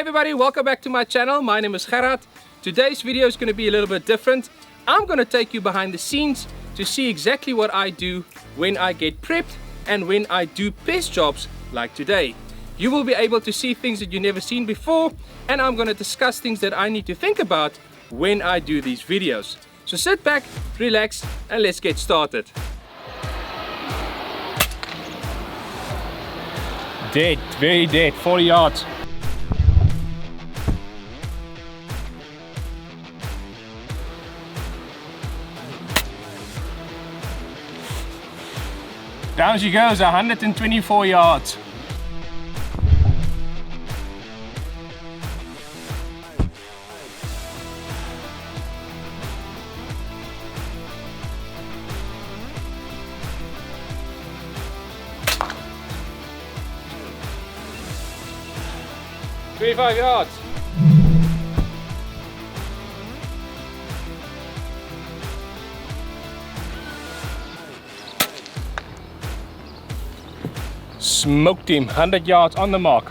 everybody, welcome back to my channel. My name is Gerhard. Today's video is going to be a little bit different. I'm going to take you behind the scenes to see exactly what I do when I get prepped and when I do pest jobs like today. You will be able to see things that you've never seen before, and I'm going to discuss things that I need to think about when I do these videos. So sit back, relax, and let's get started. Dead, very dead, 40 yards. Down she goes, 124 yards. "25 yards. Smoked him, 100 yards on the mark.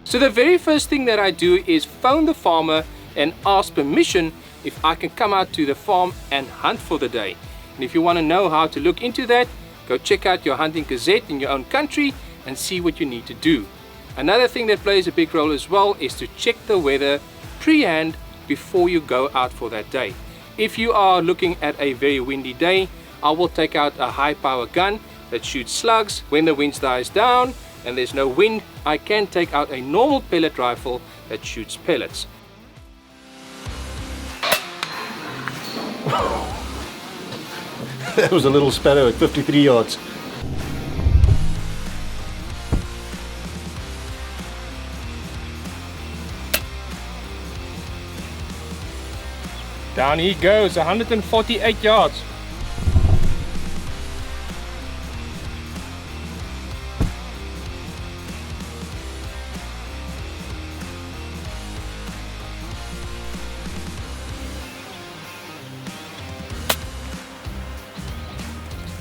So the very first thing that I do is phone the farmer and ask permission if I can come out to the farm and hunt for the day. And if you want to know how to look into that, go check out your hunting gazette in your own country and see what you need to do. Another thing that plays a big role as well is to check the weather pre-hand before you go out for that day. If you are looking at a very windy day, I will take out a high power gun that shoots slugs. When the wind dies down and there's no wind, I can take out a normal pellet rifle that shoots pellets. That was a little sparrow at 53 yards. Down he goes, 148 yards.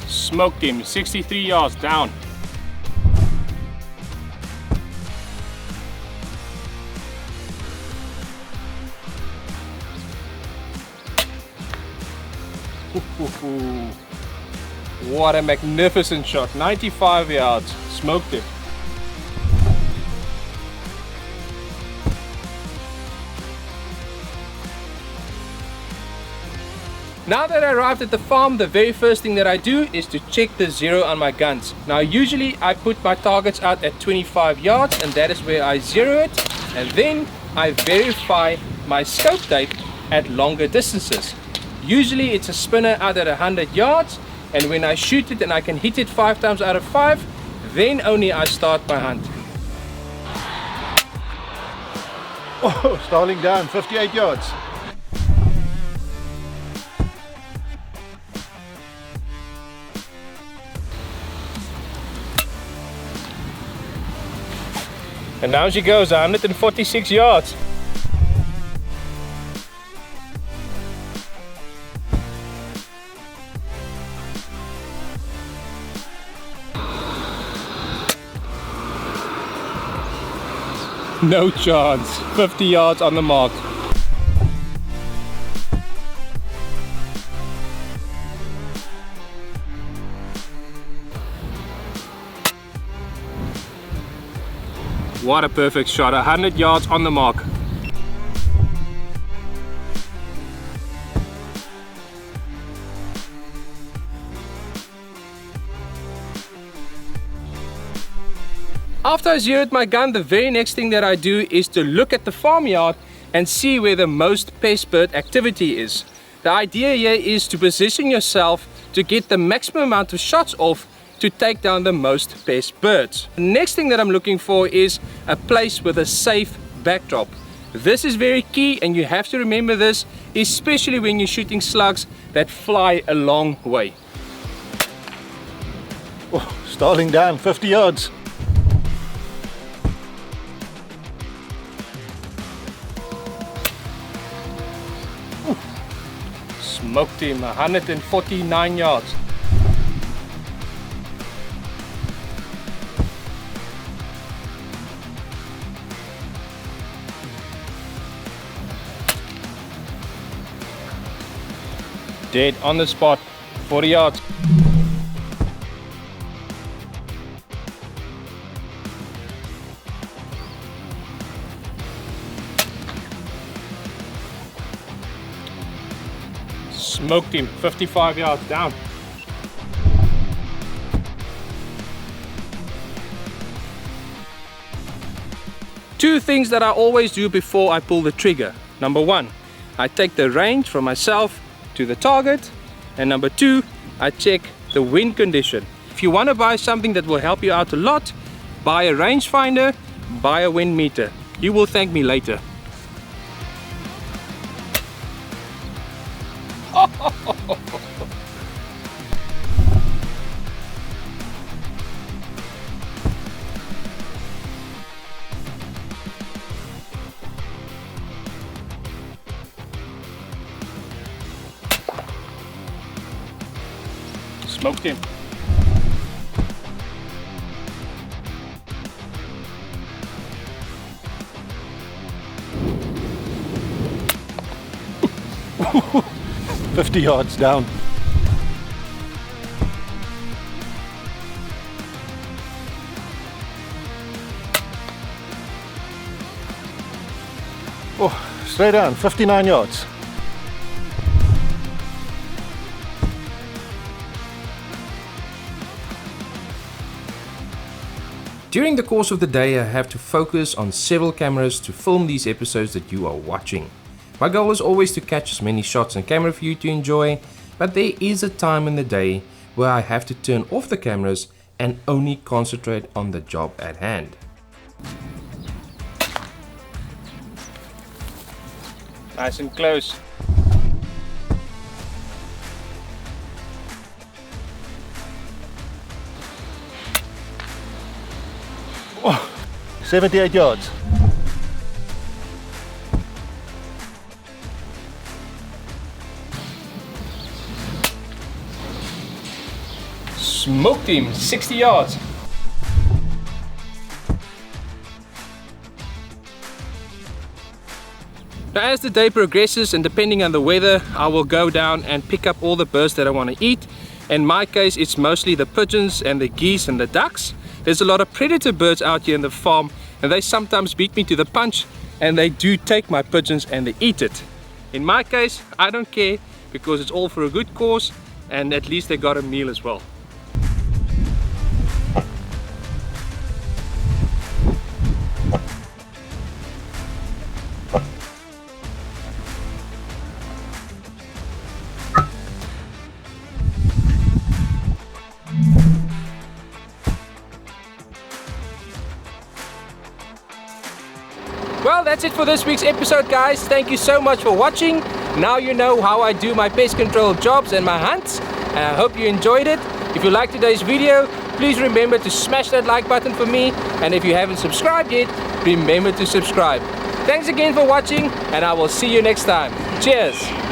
Smoked him, 63 yards down. What a magnificent shot, 95 yards, smoked it. Now that I arrived at the farm, the very first thing that I do is to check the zero on my guns. Now usually I put my targets out at 25 yards and that is where I zero it, and then I verify my scope tape at longer distances. Usually it's a spinner out at 100 yards, and when I shoot it and I can hit it 5 times out of 5, then only I start my hunt. Oh, starling down, 58 yards. And down she goes, 146 yards. No chance, 50 yards on the mark. What a perfect shot, 100 yards on the mark. After I zeroed my gun, the very next thing that I do is to look at the farmyard and see where the most pest bird activity is. The idea here is to position yourself to get the maximum amount of shots off to take down the most pest birds. The next thing that I'm looking for is a place with a safe backdrop. This is very key, and you have to remember this, especially when you're shooting slugs that fly a long way. Oh, starling down, 50 yards. Smoked him, 149 yards. Dead on the spot, 40 yards. Smoked him, 55 yards down. Two things that I always do before I pull the trigger. Number one, I take the range from myself to the target, and number two, I check the wind condition. If you want to buy something that will help you out a lot, buy a rangefinder, buy a wind meter. You will thank me later. Smoked him. $50 yards down. Oh, straight down, 59 yards. During the course of the day, I have to focus on several cameras to film these episodes that you are watching. My goal is always to catch as many shots on camera for you to enjoy, but there is a time in the day where I have to turn off the cameras and only concentrate on the job at hand. Nice and close. Oh, 78 yards. Smoked him, 60 yards. Now as the day progresses and depending on the weather, I will go down and pick up all the birds that I want to eat. In my case, it's mostly the pigeons and the geese and the ducks. There's a lot of predator birds out here in the farm, and they sometimes beat me to the punch, and they do take my pigeons and they eat it. In my case, I don't care, because it's all for a good cause, and at least they got a meal as well. Well, that's it for this week's episode, guys. Thank you so much for watching. Now you know how I do my pest control jobs and my hunts. And I hope you enjoyed it. If you liked today's video, please remember to smash that like button for me. And if you haven't subscribed yet, remember to subscribe. Thanks again for watching, and I will see you next time. Cheers!